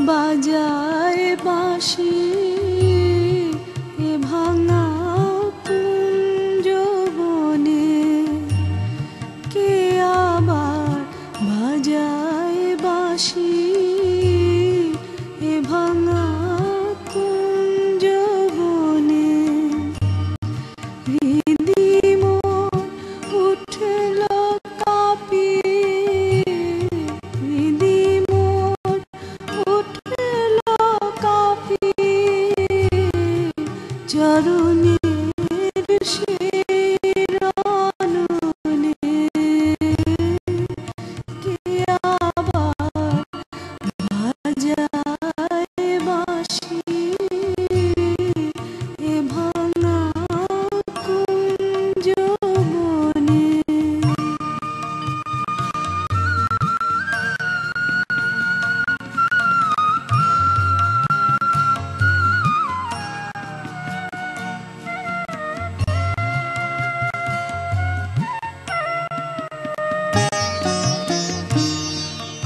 বাজায় বাঁশি এ ভাঙা কুঞ্জ বনে, কে আবার বাজায় বাঁশি এ ভাঙা কুঞ্জ বনে। হৃদি মোর উঠল কাঁপিয়ে, হৃদি মোর উঠল কাঁপিয়ে, চরণের শিরণনে, কে আবার বাজায় বাঁশি এ ভাঙা কুঞ্জ বনে।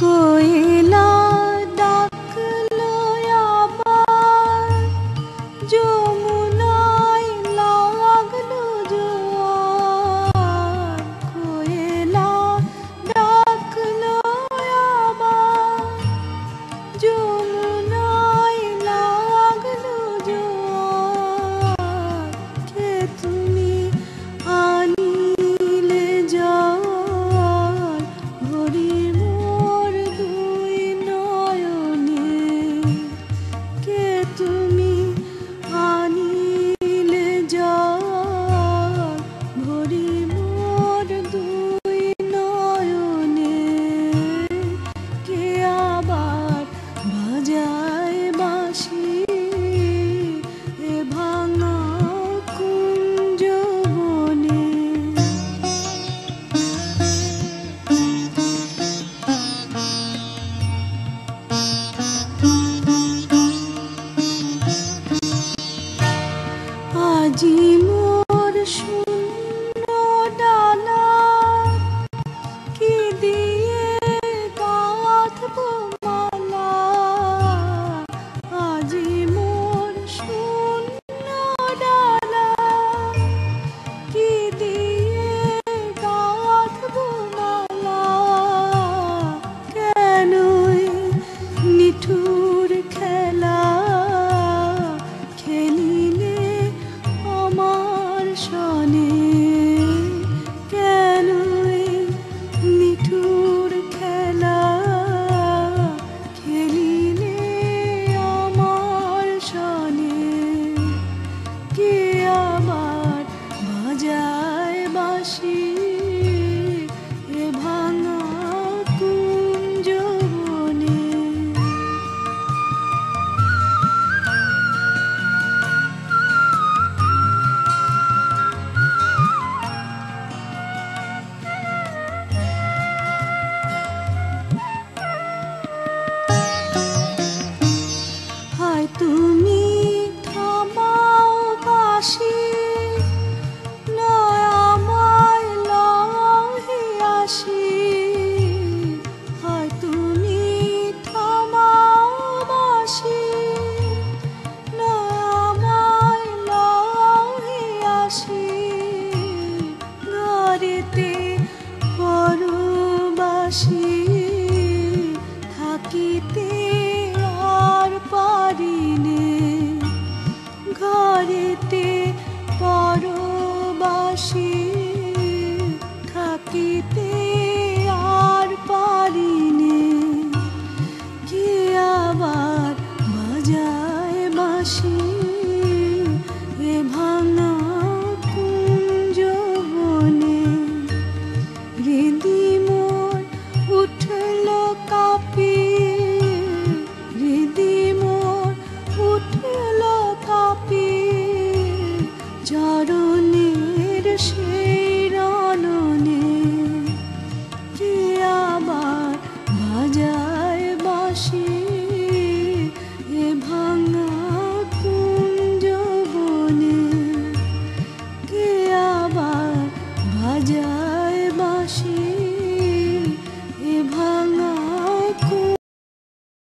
কোয়েলা ডাকলো আবার, যমুনায় লাগলো জোয়ার। কোয়েলা ডাকলো আবার, যমুনায় লাগলো জোয়ার। কে তুমি আনিলে জল, ভরি মোর দুই নয়নে, কে তুমি আনিলে জল, ভরি মোর দুই নয়নে, কে আবার বাজায় বাঁশি এ ভাঙা কুঞ্জ বনে। আজি মোর শূন্য ডালা, কি দিয়ে গাঁথবো মালা। আজি মোর শূন্য ডালা, কি দিয়ে গাঁথবো মালা। কেনই নিঠুর খেলা খেলিলে আমার সনে, কেনই নিঠুর খেলা খেলিলে আমার সনে, কে আবার বাজায় বাঁশি এ ভাঙা কুঞ্জ বনে। হায় তুমি থামাও বাঁশি, নয় আমায় লহে আসি। হায় তুমি থামাও বাঁশি,